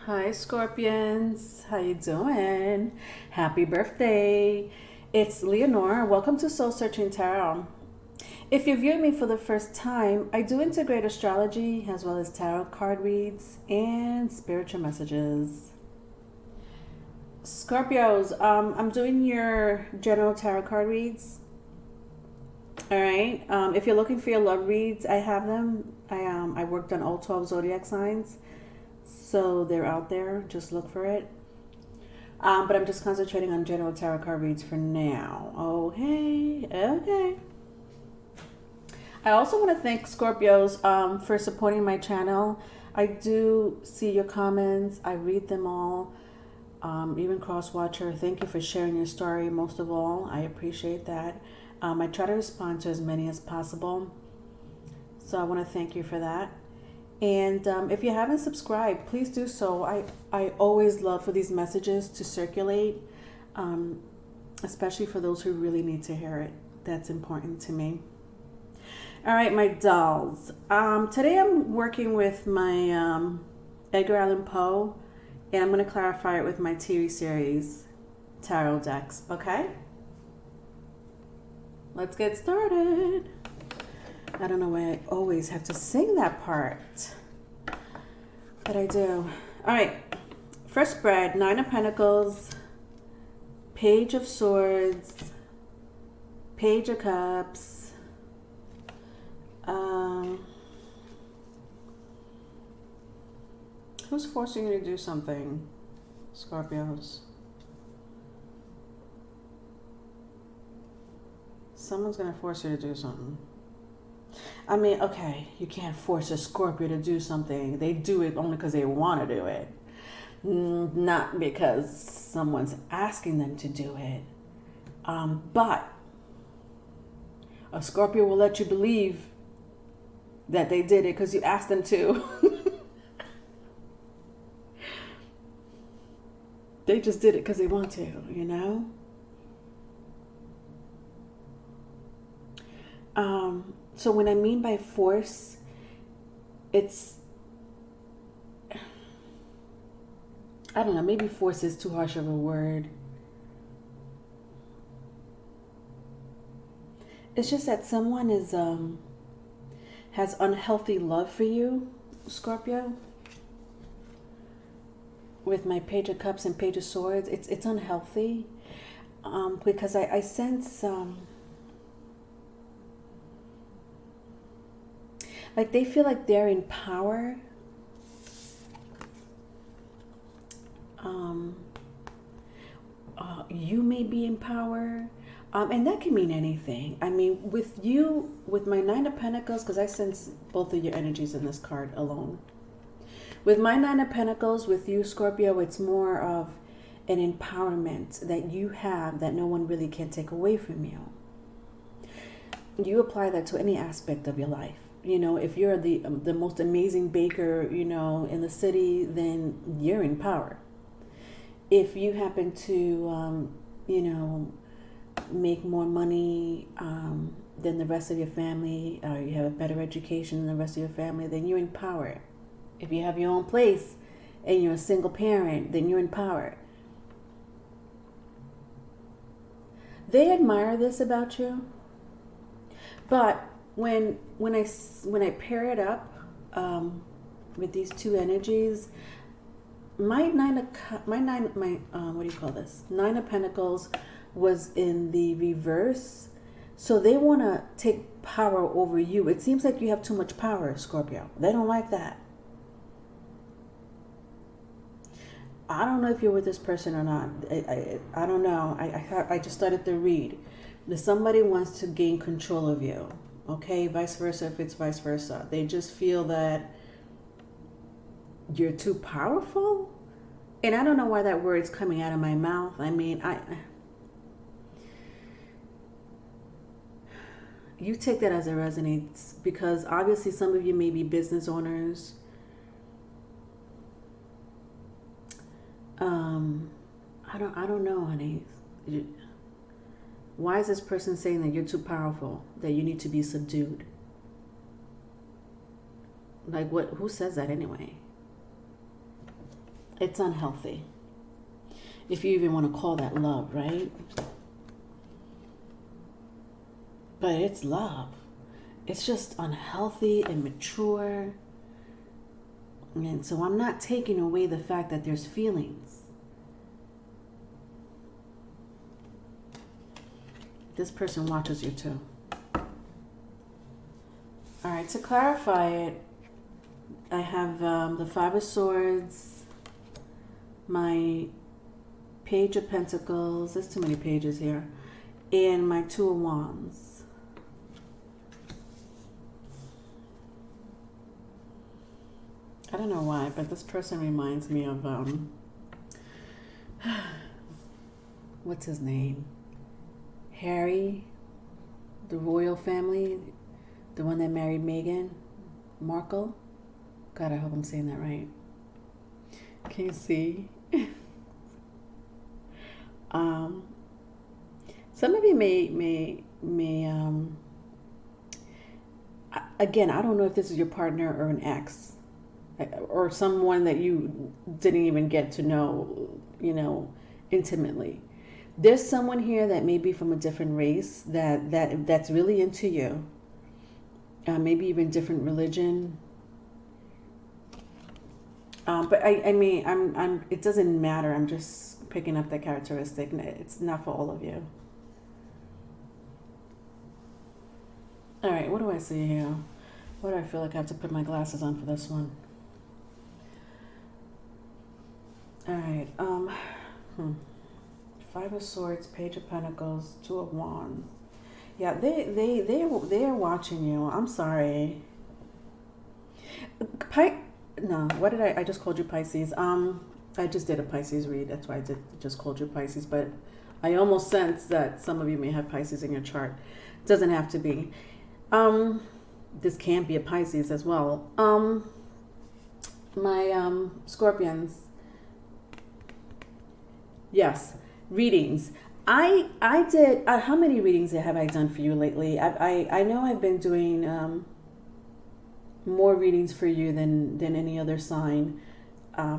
Hi Scorpions, how you doing? Happy birthday. It's Leonore. Welcome to Soul Searching Tarot. If you're viewing me for the first time, I do integrate astrology as well as tarot card reads and spiritual messages. Scorpios, I'm doing your general tarot card reads. All right. If you're looking for your love reads, I have them. I worked on all 12 zodiac signs. So they're out there. Just look for it. But I'm just concentrating on general tarot card reads for now. Okay. Okay. I also want to thank Scorpios for supporting my channel. I do see your comments. I read them all. Even Crosswatcher, thank you for sharing your story. Most of all, I appreciate that. I try to respond to as many as possible. So I want to thank you for that. And if you haven't subscribed, please do so. I always love for these messages to circulate, especially for those who really need to hear it. That's important to me. All right, my dolls. Today I'm working with my Edgar Allan Poe, and I'm going to clarify it with my TV series tarot decks, okay? Let's get started. I don't know why I always have to sing that part, but I do. All right, first spread, Nine of Pentacles, Page of Swords, Page of Cups, who's forcing you to do something, Scorpios? Someone's gonna force you to do something. I mean, okay, you can't force a Scorpio to do something. They do it only because they want to do it, not because someone's asking them to do it. But a Scorpio will let you believe that they did it because you asked them to. They just did it because they want to, you know? So when I mean by force, it's, I don't know, maybe force is too harsh of a word. It's just that someone is has unhealthy love for you, Scorpio. With my Page of Cups and Page of Swords, it's unhealthy because I sense like they feel like they're in power. You may be in power. And that can mean anything. I mean, with you, with my Nine of Pentacles, because I sense both of your energies in this card alone. With my Nine of Pentacles, with you, Scorpio, it's more of an empowerment that you have that no one really can take away from you. You apply that to any aspect of your life. You know, if you're the most amazing baker, you know, in the city, then you're in power. If you happen to, you know, make more money than the rest of your family, or you have a better education than the rest of your family, then you're in power. If you have your own place and you're a single parent, then you're in power. They admire this about you, but when I pair it up with these two energies, my Nine of Pentacles was in the reverse, so they want to take power over you. It seems like you have too much power, Scorpio. They don't like that. I don't know if you're with this person or not. I don't know. I just started to read. If somebody wants to gain control of you, okay? Vice versa, if it's vice versa. They just feel that you're too powerful. And I don't know why that word's coming out of my mouth. I mean, you take that as it resonates, because obviously some of you may be business owners. I don't know, honey. Why is this person saying that you're too powerful, that you need to be subdued? Like, what? Who says that anyway? It's unhealthy. If you even want to call that love, right? But it's love. It's just unhealthy and mature. And so I'm not taking away the fact that there's feelings. This person watches you too. All right, to clarify it, I have the Five of Swords, my Page of Pentacles, there's too many pages here, and my Two of Wands. I don't know why, but this person reminds me of, what's his name? Harry, the royal family, the one that married Meghan Markle. God, I hope I'm saying that right. Can you see? Some of you may again, I don't know if this is your partner or an ex, or someone that you didn't even get to know, intimately. There's someone here that may be from a different race that's really into you. Maybe even different religion. But I mean, it doesn't matter. I'm just picking up that characteristic. It's not for all of you. All right, what do I see here? What do I feel like I have to put my glasses on for this one? All right, Five of Swords, Page of Pentacles, Two of Wands. Yeah, they're watching you. I'm sorry. No, what did I just called you Pisces. I just did a Pisces read. That's why I just called you Pisces. But I almost sense that some of you may have Pisces in your chart. Doesn't have to be. This can be a Pisces as well. My Scorpions. Yes, readings. I did. How many readings have I done for you lately? I know I've been doing more readings for you than any other sign,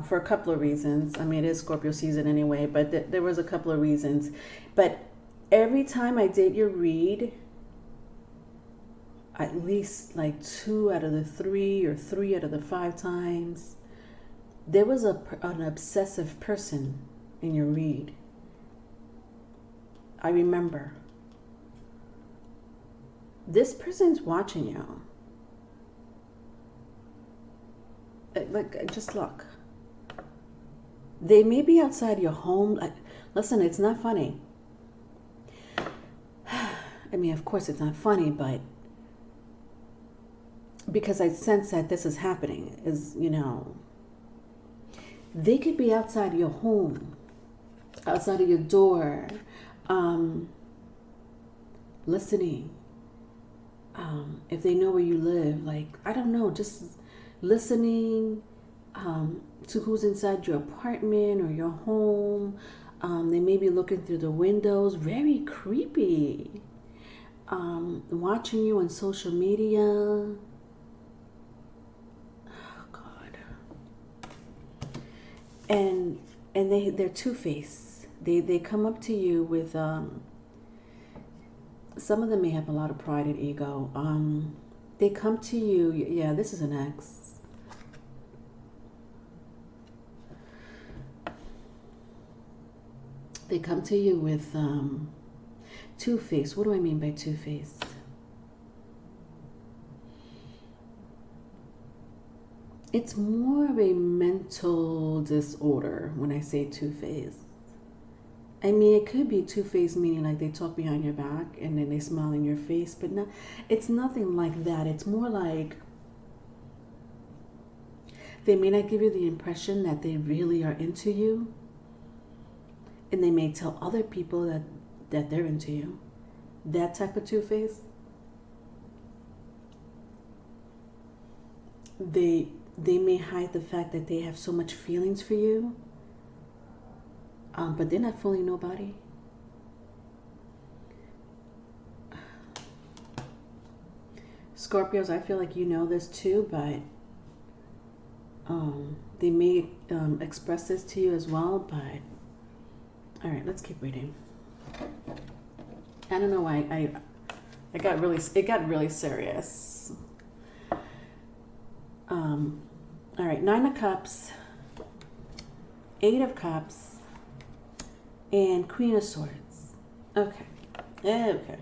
for a couple of reasons. I mean, it is Scorpio season anyway, but there was a couple of reasons. But every time I did your read, at least like 2 out of the 3 or 3 out of the 5 times, there was an obsessive person in your read. I remember. This person's watching you. Like, just look. They may be outside your home. Listen, it's not funny. I mean, of course it's not funny, but because I sense that this is happening, they could be outside your home, outside of your door, listening. If they know where you live, like, I don't know, just listening to who's inside your apartment or your home. They may be looking through the windows, very creepy. Watching you on social media. Oh God. And they're two-faced. They come up to you with some of them may have a lot of pride and ego. They come to you. Yeah, this is an ex. They come to you with two-faced. What do I mean by two-faced? It's more of a mental disorder when I say two-faced. I mean, it could be two-faced, meaning like they talk behind your back and then they smile in your face, but not, it's nothing like that. It's more like they may not give you the impression that they really are into you, and they may tell other people that they're into you. That type of two-faced. They may hide the fact that they have so much feelings for you, but they're not fooling nobody. Scorpios, I feel like you know this too, but They may express this to you as well, but all right, let's keep reading. I don't know why it got really serious. All right, 9 of Cups, 8 of Cups, and Queen of Swords. Okay. Okay.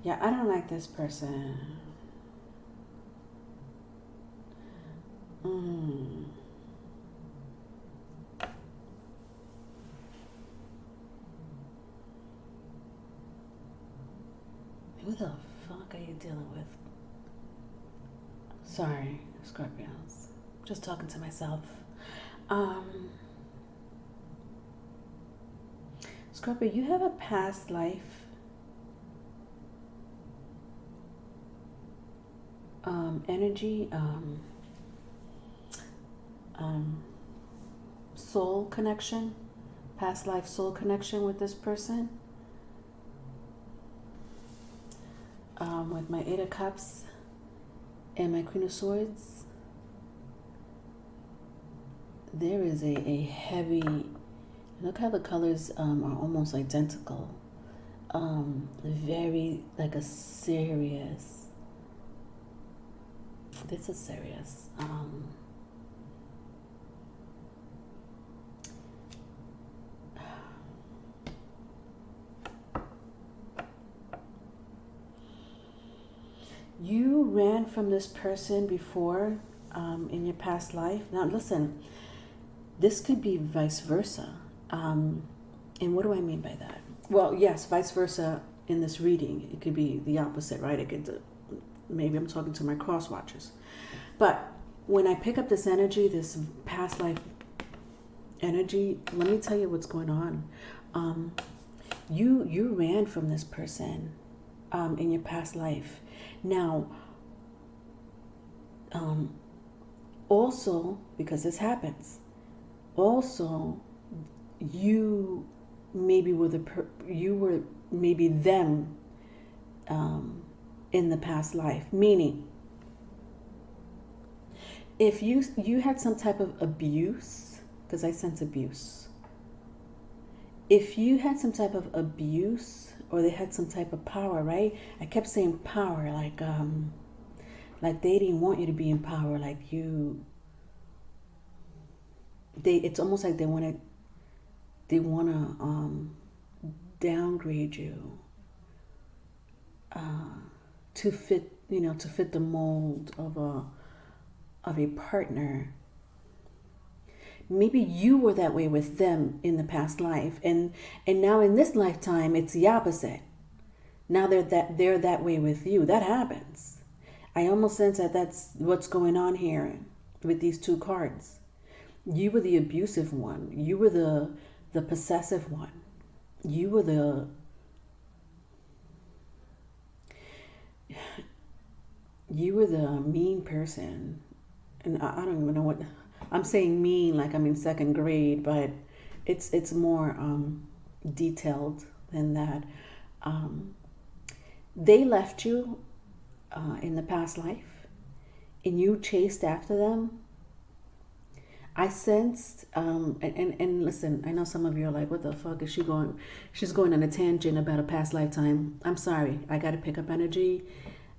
Yeah, I don't like this person. Who the fuck are you dealing with? Sorry, Scorpios. Just talking to myself. Scorpio, you have a past life energy, soul connection, past life soul connection with this person. With my 8 of Cups and my Queen of Swords, there is a heavy, look how the colors are almost identical. Very like a serious, this is serious. You ran from this person before in your past life. Now listen, this could be vice versa. And what do I mean by that? Well, yes, vice versa in this reading. It could be the opposite, right? It could, maybe I'm talking to my cross watchers. But when I pick up this energy, this past life energy, let me tell you what's going on. You ran from this person in your past life. Now, also, because this happens, also, you maybe were you were maybe them in the past life. Meaning, if you had some type of abuse, because I sense abuse. If you had some type of abuse, or they had some type of power, right? I kept saying power, like they didn't want you to be in power, like you. It's almost like they wanna downgrade you to fit, to fit the mold of a partner. Maybe you were that way with them in the past life, and now in this lifetime it's the opposite. Now they're that way with you. That happens. I almost sense that that's what's going on here with these 2 cards. You were the abusive one. You were the possessive one. You were the mean person. And I don't even know what I'm saying, mean like I'm in 2nd grade, but it's more detailed than that. They left you in the past life, and you chased after them. I sensed, and listen, I know some of you are like, what the fuck is she going? She's going on a tangent about a past lifetime. I'm sorry. I got to pick up energy.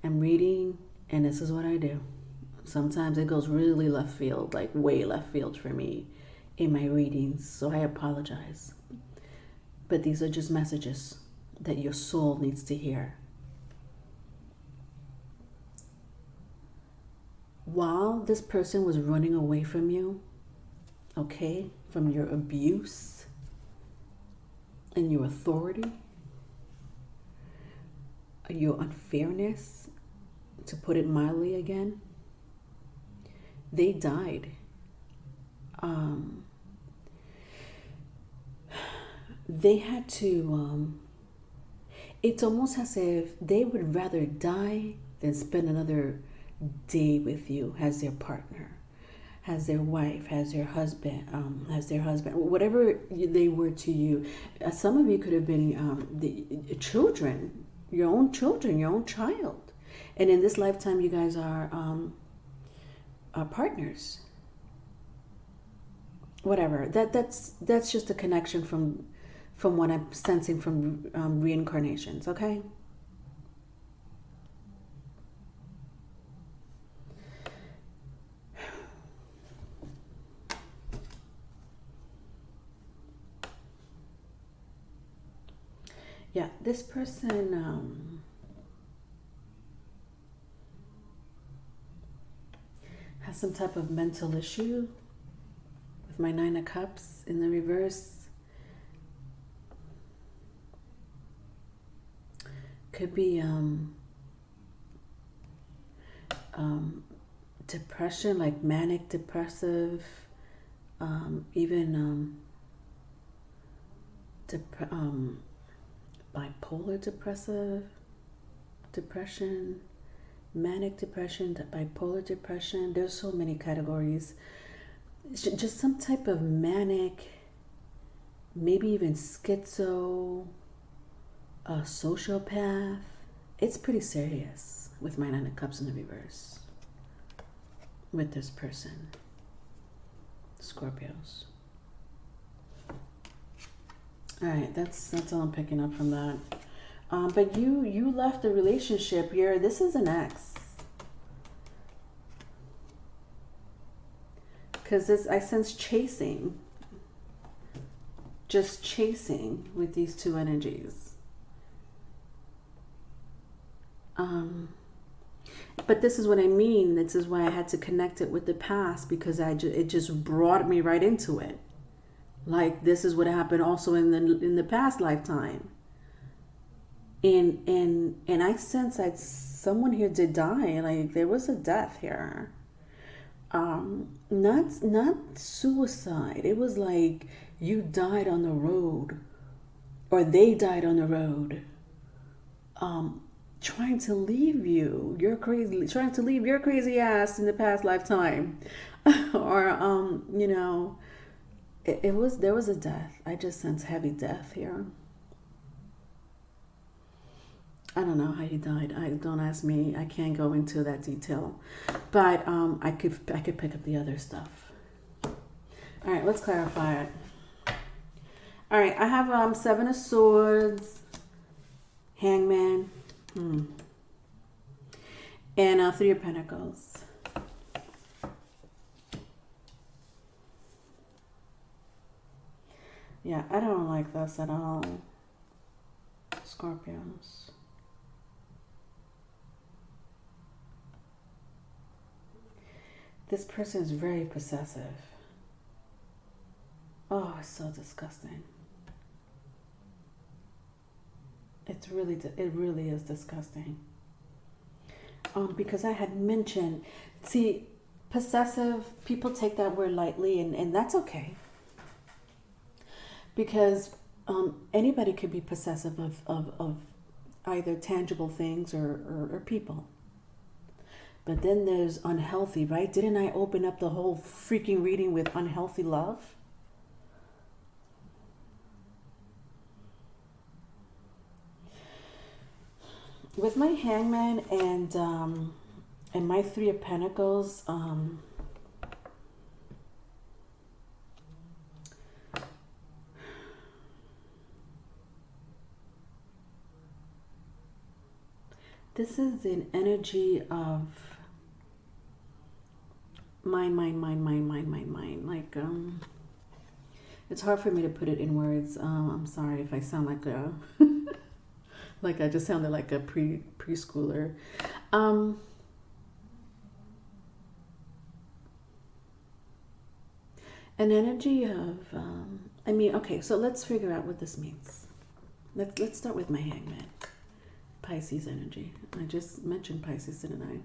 I'm reading, and this is what I do. Sometimes it goes really left field, like way left field for me in my readings. So I apologize. But these are just messages that your soul needs to hear. While this person was running away from you, okay, from your abuse and your authority, your unfairness, to put it mildly again, they died. They had to, it's almost as if they would rather die than spend another day with you as their partner. has their wife, has has their husband, whatever they were to you. Some of you could have been the children, your own children, your own child. And in this lifetime, you guys are partners. Whatever. That's just a connection from what I'm sensing from reincarnations. Okay. Yeah, this person has some type of mental issue with my Nine of Cups in the reverse. Could be depression, like manic depressive, even bipolar depression, manic depression, bipolar depression. There's so many categories. Just some type of manic, maybe even schizo, a sociopath. It's pretty serious with my Nine of Cups in the reverse with this person, Scorpios. All right, that's all I'm picking up from that. But you left the relationship. This is an ex. Because I sense chasing. Just chasing with these two energies. But this is what I mean. This is why I had to connect it with the past, because it just brought me right into it. Like, this is what happened also in the past lifetime. And I sense that someone here did die. Like, there was a death here. Not suicide. It was like you died on the road, or they died on the road. Trying to leave you. You're crazy. Trying to leave your crazy ass in the past lifetime, or you know. There was a death. I just sense heavy death here. I don't know how he died. Don't ask me. I can't go into that detail. But I could pick up the other stuff. All right, let's clarify it. All right, I have Seven of Swords, Hangman, and Three of Pentacles. Yeah, I don't like this at all, Scorpios. This person is very possessive. Oh, it's so disgusting. It really is disgusting. Because I had mentioned, see, possessive, people take that word lightly, and that's okay. Because anybody could be possessive of either tangible things or people. But then there's unhealthy, right? Didn't I open up the whole freaking reading with unhealthy love? With my Hangman and my Three of Pentacles, this is an energy of mind. Like, it's hard for me to put it in words. I'm sorry if I sound like a, like I just sounded like a preschooler. An energy of, okay, so let's figure out what this means. Let's start with my Hangman. Pisces energy. I just mentioned Pisces, didn't I?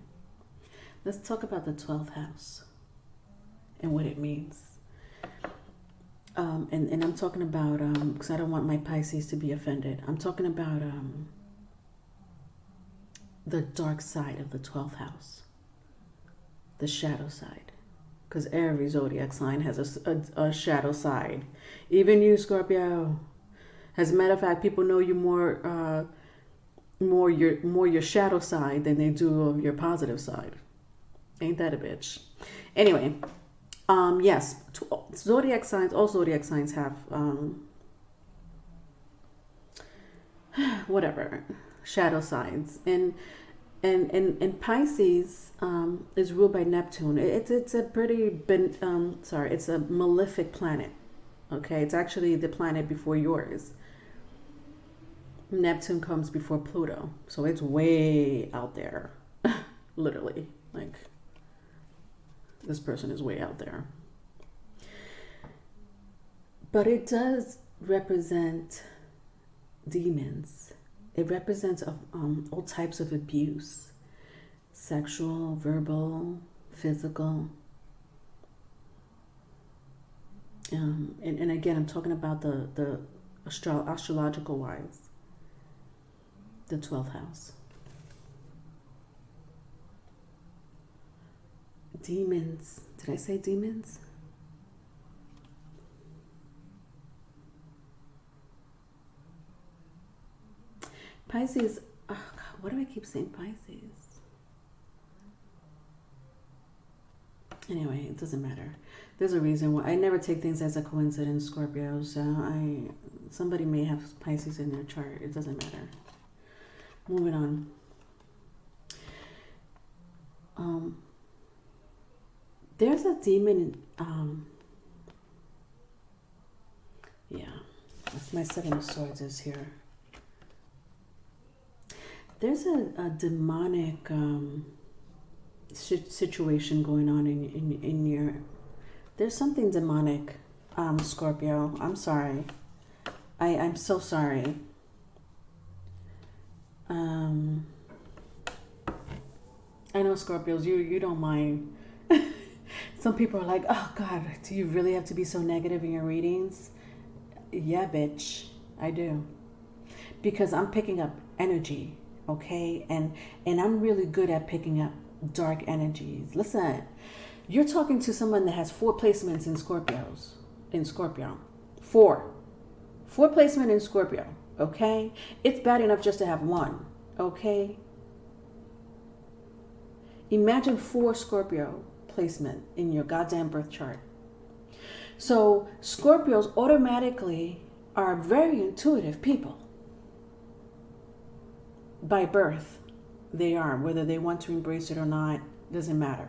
Let's talk about the 12th house and what it means. And I'm talking about, because I don't want my Pisces to be offended. I'm talking about the dark side of the 12th house, the shadow side. because every zodiac sign has a shadow side. Even you, Scorpio. As a matter of fact, people know you more your shadow side than they do of your positive side. Ain't that a bitch? Anyway, yes, zodiac signs. All zodiac signs have whatever shadow signs, and Pisces is ruled by Neptune. It's a pretty it's a malefic planet. Okay, it's actually the planet before yours. Neptune comes before Pluto, so it's way out there. Literally, like, this person is way out there. But it does represent demons. It represents all types of abuse, sexual, verbal, physical. And again, I'm talking about the astrological wise, the 12th house. Demons. Did I say demons? Pisces. Oh God, why do I keep saying Pisces? Anyway, it doesn't matter. There's a reason why I never take things as a coincidence, Scorpio. So somebody may have Pisces in their chart. It doesn't matter. Moving on. There's a demon. Yeah, that's my Seven of Swords is here. There's a demonic situation going on in your. There's something demonic, Scorpio. I'm sorry. I'm so sorry. I know, Scorpios, you don't mind. Some people are like, oh God, do you really have to be so negative in your readings? Yeah, bitch, I do. Because I'm picking up energy, okay? And I'm really good at picking up dark energies. Listen, you're talking to someone that has 4 placements in Scorpio. 4 placement in Scorpio, okay? It's bad enough just to have 1, okay? Imagine 4 Scorpio placement in your goddamn birth chart. So Scorpios automatically are very intuitive people. By birth, they are. Whether they want to embrace it or not, doesn't matter.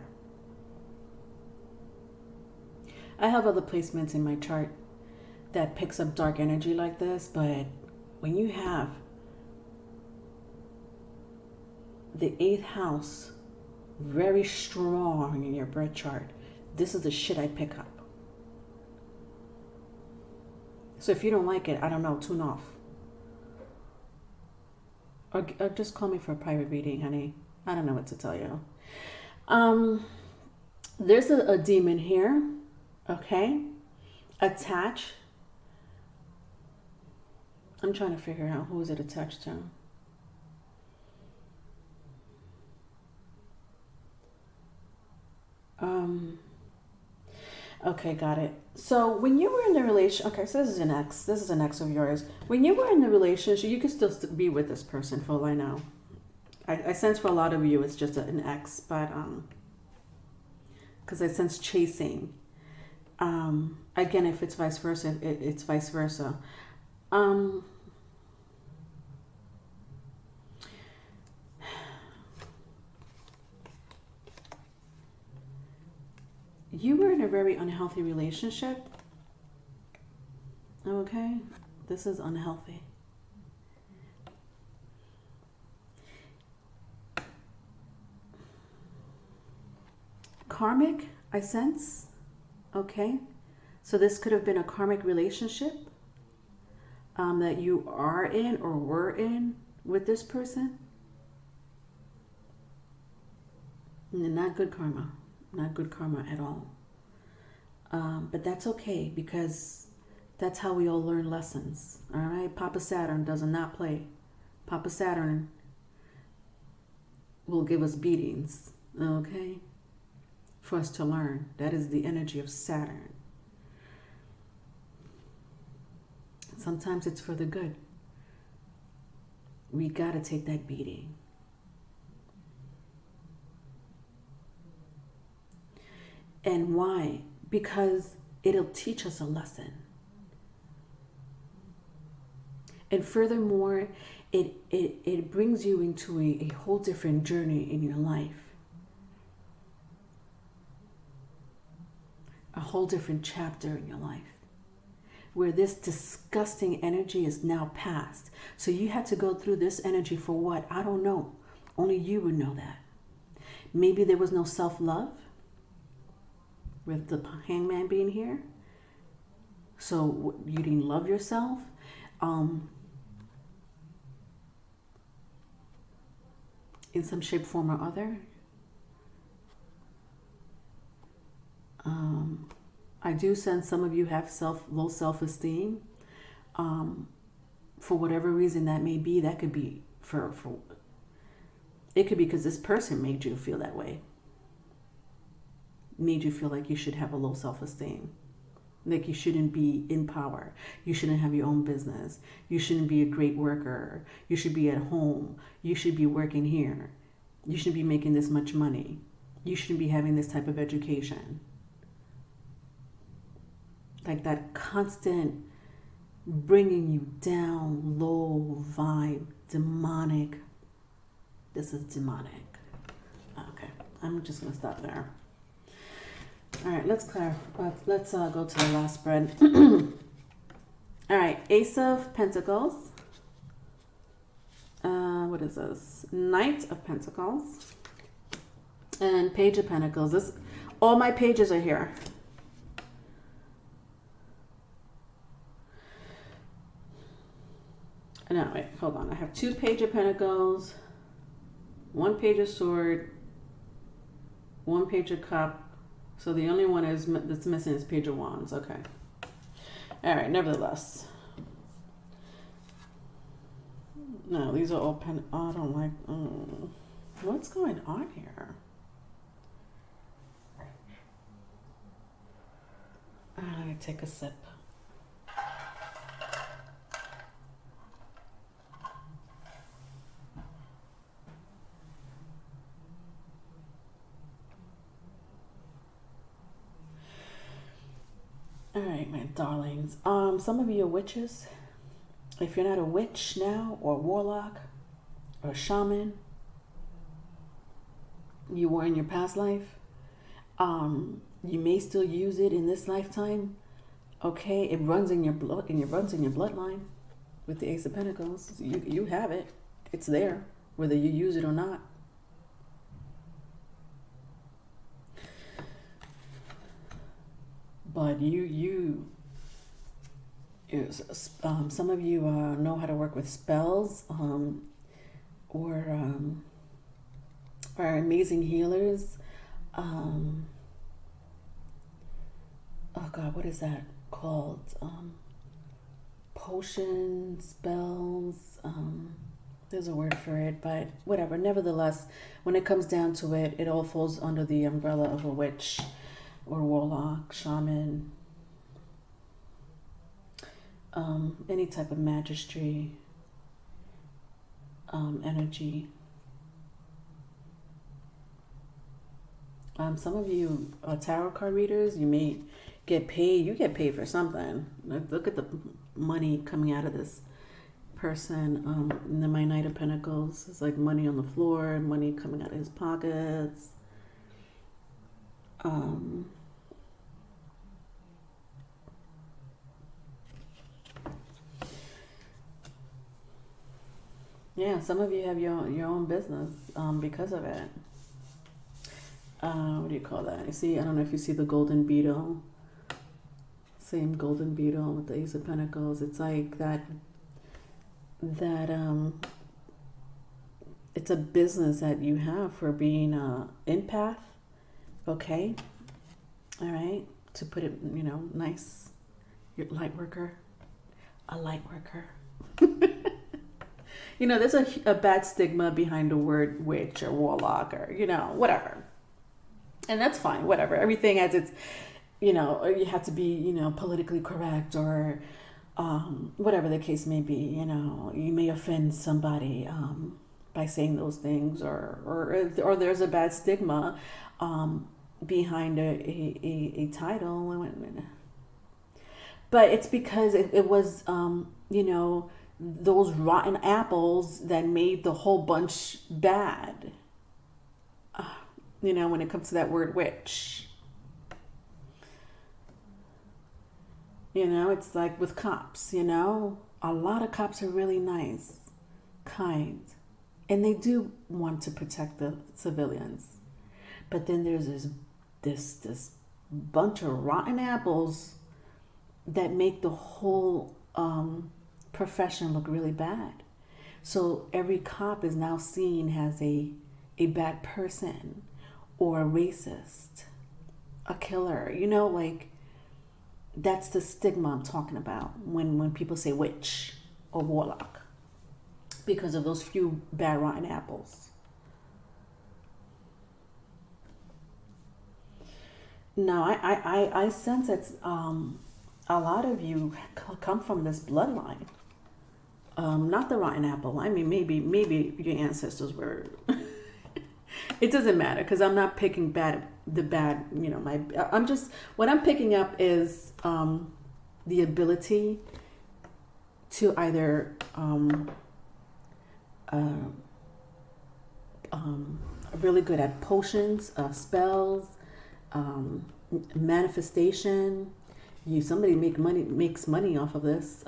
I have other placements in my chart that picks up dark energy like this, but when you have the 8th house very strong in your birth chart, this is the shit I pick up. So if you don't like it, I don't know, tune off. Or just call me for a private reading, honey. I don't know what to tell you. There's a demon here, okay? Attach. I'm trying to figure out who is it attached to. Okay, got it. So when you were in the relation, okay, so this is an ex. This is an ex of yours. When you were in the relationship, you could still be with this person for all I know. I sense for a lot of you it's just an ex, but because I sense chasing. Again, if it's vice versa, it's vice versa. You were in a very unhealthy relationship. Okay, this is unhealthy. Karmic, I sense. Okay, so this could have been a karmic relationship that you are in or were in with this person. And not good karma. Not good karma at all. But that's okay, because that's how we all learn lessons. All right, Papa Saturn does not play. Papa Saturn will give us beatings, okay? for us to learn. That is the energy of Saturn. Sometimes it's for the good. We got to take that beating. And why? Because it'll teach us a lesson. And furthermore, it brings you into a whole different journey in your life. A whole different chapter in your life. Where this disgusting energy is now past. So you had to go through this energy for what? I don't know. Only you would know that. Maybe there was no self-love. With the hangman being here. So you didn't love yourself. In some shape, form, or other. I do sense some of you have low self-esteem. For whatever reason that may be, that could be it could be because this person made you feel that way. Made you feel like you should have a low self-esteem. Like you shouldn't be in power. You shouldn't have your own business. You shouldn't be a great worker. You should be at home. You should be working here. You should be making this much money. You shouldn't be having this type of education. Like that constant bringing you down, low vibe, demonic. This is demonic. Okay, I'm just going to stop there. All right, let's clarify. Let's go to the last spread. All right, Ace of Pentacles. What is this? Knight of Pentacles. And Page of Pentacles. All my pages are here. No, wait, hold on. I have 2 Page of Pentacles, 1 Page of Sword, 1 Page of Cup. So the only one that's missing is Page of Wands. Okay. All right. Nevertheless. No, these are all I don't like. What's going on here? Let me take a sip. All right, my darlings. Some of you are witches. If you're not a witch now, or warlock, or shaman, you were in your past life. You may still use it in this lifetime. Okay, it runs in your blood, and it runs in your bloodline. With the Ace of Pentacles, you have it. It's there, whether you use it or not. But some of you know how to work with spells, or are amazing healers. Oh God, what is that called? Potion spells. There's a word for it, but whatever. Nevertheless, when it comes down to it, it all falls under the umbrella of a witch or warlock, shaman, any type of magistry, energy. Some of you are tarot card readers. You may get paid. You get paid for something. Look at the money coming out of this person. And then my Knight of Pentacles is like money on the floor, money coming out of his pockets. Yeah, some of you have your own business because of it. What do you call that? You see, I don't know if you see the golden beetle. Same golden beetle with the Ace of Pentacles. It's like that it's a business that you have for being an empath. Okay. All right. To put it, nice. You're a light worker. A light worker. There's a bad stigma behind the word witch or warlock or, whatever. And that's fine, whatever. Everything has its, you have to be, politically correct, or whatever the case may be. You may offend somebody by saying those things, or there's a bad stigma behind a title. But it's because it was, those rotten apples that made the whole bunch bad. When it comes to that word witch. It's like with cops, a lot of cops are really nice, kind, and they do want to protect the civilians. But then there's this bunch of rotten apples that make the whole profession look really bad. So every cop is now seen as a bad person, or a racist, a killer. That's the stigma I'm talking about when people say witch or warlock, because of those few bad rotten apples. Now, I sense that a lot of you come from this bloodline. Not the rotten apple. I mean, maybe your ancestors were. It doesn't matter, because I'm not picking the bad. What I'm picking up is the ability to either really good at potions, spells, manifestation. Somebody makes money off of this.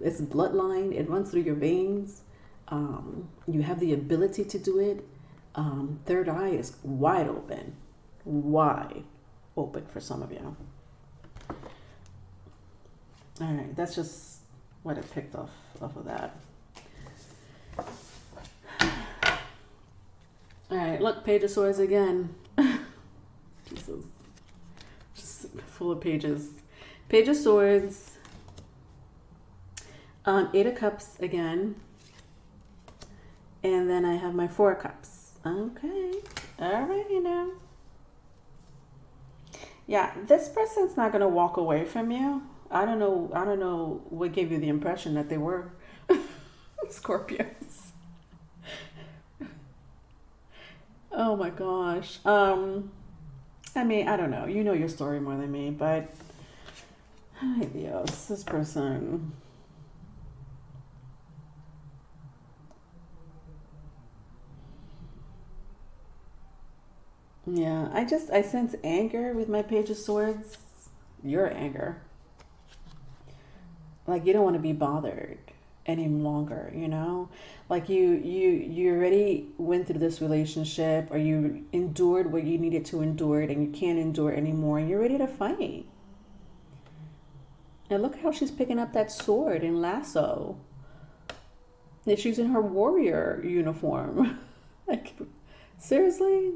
It's bloodline. It runs through your veins. You have the ability to do it. Third eye is wide open for some of you. All right, that's just what I picked off of that. All right, look, Page of Swords again. Jesus, just full of pages. Page of Swords. Eight of Cups again. And then I have my Four of Cups. Okay. All right, Yeah, this person's not going to walk away from you. I don't know what gave you the impression that they were Scorpios. Oh my gosh. I mean, I don't know. You know your story more than me, but ay Dios, this person. Yeah, I sense anger with my Page of Swords. Your anger. Like you don't want to be bothered any longer, Like you already went through this relationship, or you endured what you needed to endure, and you can't endure anymore, and you're ready to fight. And look how she's picking up that sword and lasso. And she's in her warrior uniform. Like, seriously?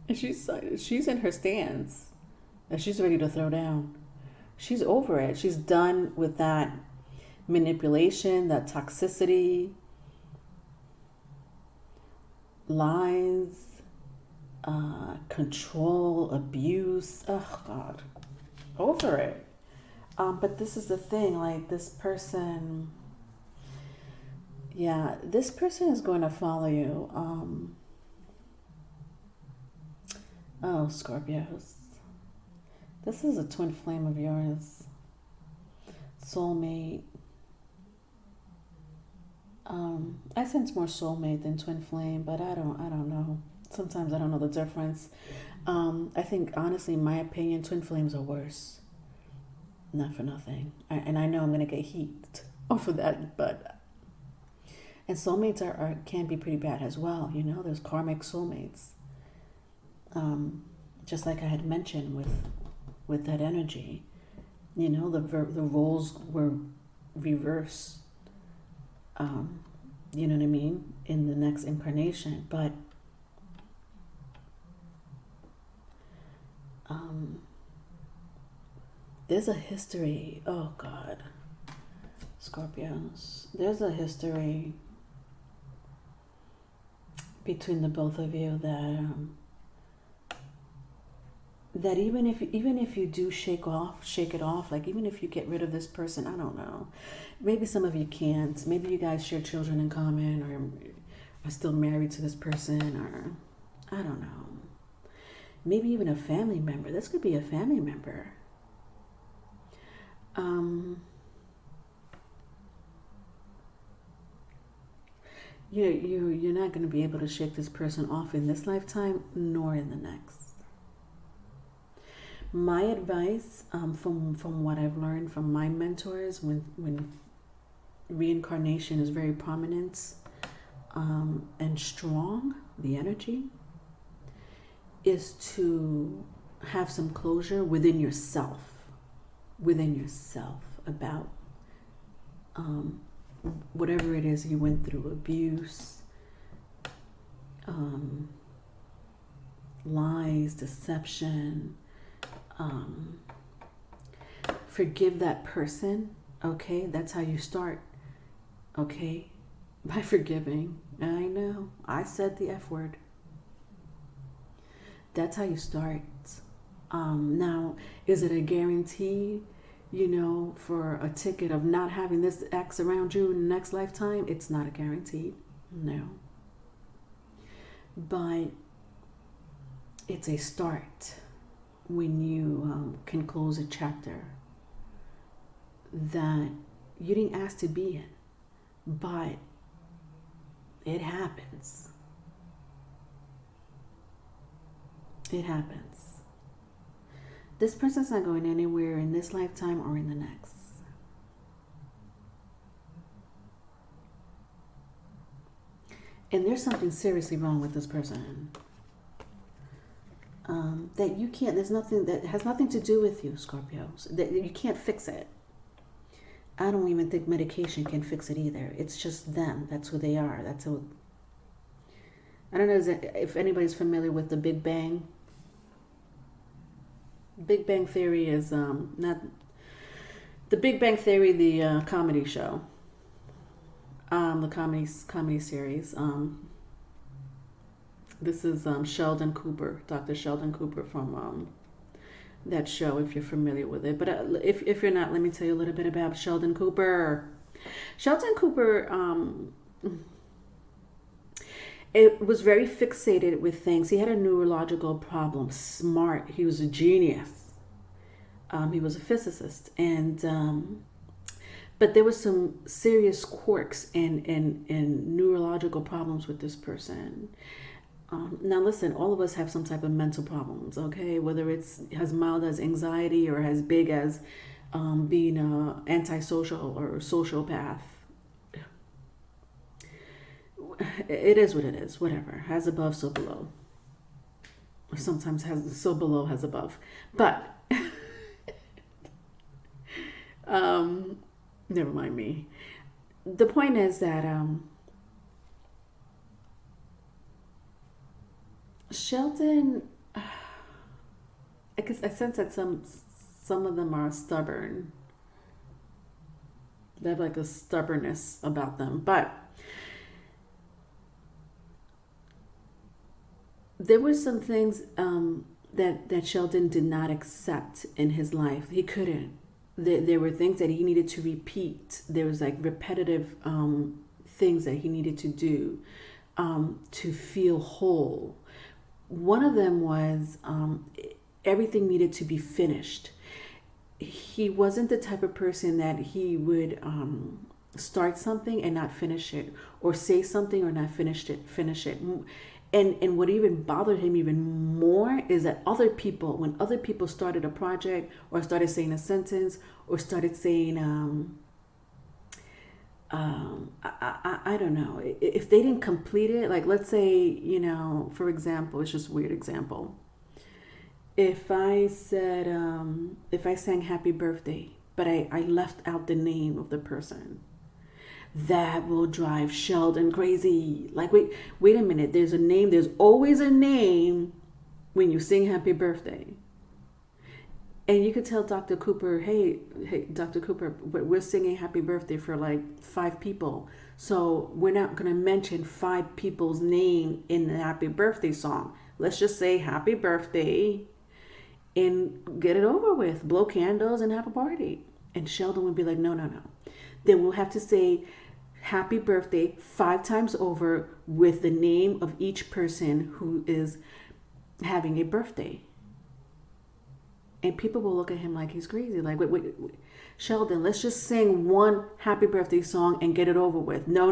And she's in her stance, and she's ready to throw down. She's over it. She's done with that manipulation, that toxicity, lies, control, abuse. Oh God, over it. But this is the thing. Like this person, this person is going to follow you. Oh, Scorpios. This is a twin flame of yours. Soulmate. I sense more soulmate than twin flame, but I don't know. Sometimes I don't know the difference. I think, honestly, in my opinion, twin flames are worse. Not for nothing. And I know I'm going to get heat off of that, but... And soulmates can be pretty bad as well. There's karmic soulmates. Just like I had mentioned with that energy, the roles were reversed. You know what I mean? In the next incarnation, but there's a history. Oh God, Scorpios. There's a history between the both of you that that even if you do shake it off, like even if you get rid of this person, I don't know, maybe some of you can't, maybe you guys share children in common, or are still married to this person, or I don't know, maybe even a family member. This could be a family member. You're not going to be able to shake this person off in this lifetime nor in the next. My advice, from what I've learned from my mentors, when reincarnation is very prominent and strong, the energy, is to have some closure within yourself about whatever it is you went through, abuse, lies, deception. Forgive that person, okay? That's how you start, okay? By forgiving. I know, I said the F word. That's how you start. Now, is it a guarantee, for a ticket of not having this ex around you in the next lifetime? It's not a guarantee, no. But it's a start when you can close a chapter that you didn't ask to be in, but it happens. It happens. This person's not going anywhere in this lifetime or in the next. And there's something seriously wrong with this person. That you can't, there's nothing that has nothing to do with you, Scorpios. That you can't fix it. I don't even think medication can fix it either. It's just them. That's who they are. That's who. I don't know if anybody's familiar with the Big Bang. Big Bang Theory is not the Big Bang Theory, the comedy show, the comedy series. This is Sheldon Cooper, Dr. Sheldon Cooper from that show, if you're familiar with it. But if you're not, let me tell you a little bit about Sheldon Cooper. Sheldon Cooper, it was very fixated with things. He had a neurological problem. Smart. He was a genius. He was a physicist, and but there was some serious quirks and neurological problems with this person. Now listen, all of us have some type of mental problems, okay? Whether it's as mild as anxiety or as big as being an antisocial or sociopath. It is what it is, whatever. Has above, so below. Or sometimes has so below, has above. But never mind me. The point is that Sheldon, I guess I sense that some of them are stubborn. They have like a stubbornness about them. But there were some things that Sheldon did not accept in his life. He couldn't. There were things that he needed to repeat. There was like repetitive things that he needed to do to feel whole. One of them was everything needed to be finished. He wasn't the type of person that he would start something and not finish it, or say something or not finish it. And what even bothered him even more is that when other people started a project or started saying a sentence or started saying, I don't know, if they didn't complete it, like let's say, for example, it's just a weird example. If I said, if I sang happy birthday, but I left out the name of the person, that will drive Sheldon crazy. Like, wait a minute. There's a name. There's always a name when you sing happy birthday. And you could tell Dr. Cooper, hey, Dr. Cooper, we're singing happy birthday for like 5 people. So we're not going to mention 5 people's name in the happy birthday song. Let's just say happy birthday. and get it over with. Blow candles and have a party. And Sheldon would be like, no, no, no. Then we'll have to say happy birthday 5 times over with the name of each person who is having a birthday. And people will look at him like he's crazy. Like, wait. Sheldon, let's just sing one happy birthday song and get it over with. No.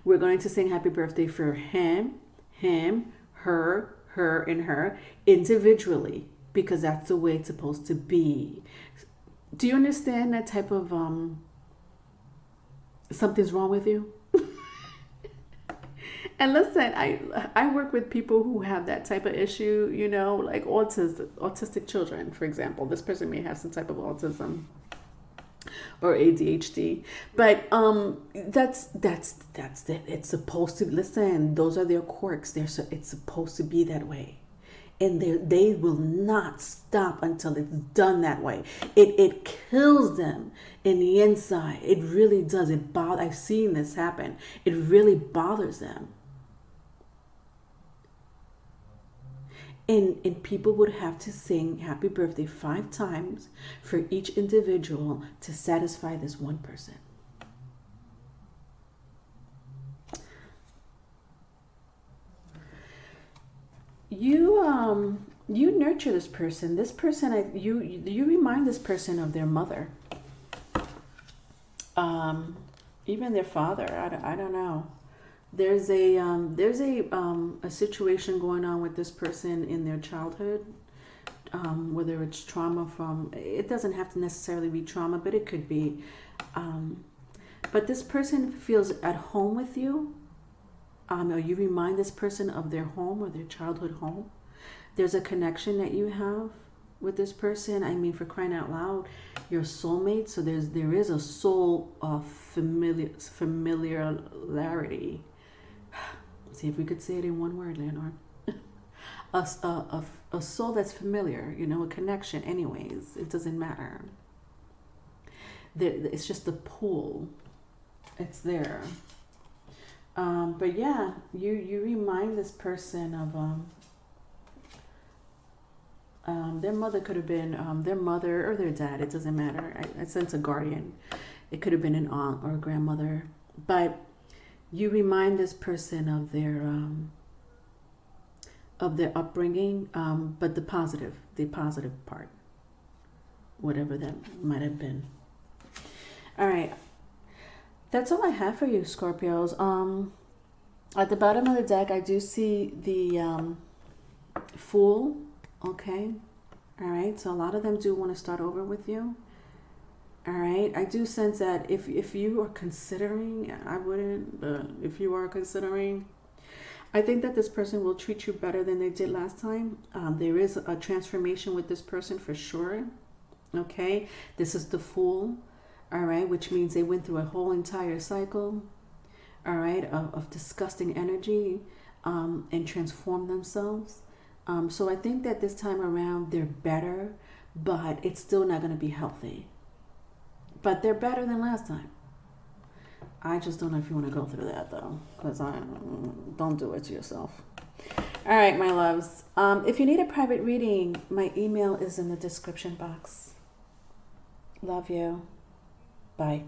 We're going to sing happy birthday for him, her, and her individually, because that's the way it's supposed to be. Do you understand that type of something's wrong with you? And listen, I work with people who have that type of issue, you know, like autistic children, for example. This person may have some type of autism or ADHD, but that's it. It's supposed to, listen, those are their quirks. It's supposed to be that way. And they will not stop until it's done that way. It kills them in the inside. It really does. I've seen this happen. It really bothers them. And people would have to sing happy birthday 5 times for each individual to satisfy this one person. You nurture this person. This person, you remind this person of their mother, even their father. I don't know. There's a situation going on with this person in their childhood, whether it's trauma from. It doesn't have to necessarily be trauma, but it could be. But this person feels at home with you. Or you remind this person of their home or their childhood home. There's a connection that you have with this person. I mean, for crying out loud, your soulmate. So there is a soul of familiarity. See if we could say it in one word, Leonor. a soul that's familiar, you know, a connection. Anyways, it doesn't matter. It's just the pull. It's there. But yeah, you remind this person of their mother could have been their mother or their dad. It doesn't matter. I sense a guardian. It could have been an aunt or a grandmother. But you remind this person of their upbringing, but the positive part, whatever that might have been. All right. That's all I have for you, Scorpios. At the bottom of the deck, I do see the Fool. Okay. All right. So a lot of them do want to start over with you. All right. I do sense that if you are considering, I wouldn't, but if you are considering, I think that this person will treat you better than they did last time. There is a transformation with this person for sure. Okay. This is the Fool. All right, which means they went through a whole entire cycle, all right, of disgusting energy, and transformed themselves. So I think that this time around they're better, but it's still not going to be healthy. But they're better than last time. I just don't know if you want to go through that though, because I don't do it to yourself. All right, my loves. If you need a private reading, my email is in the description box. Love you. Bye.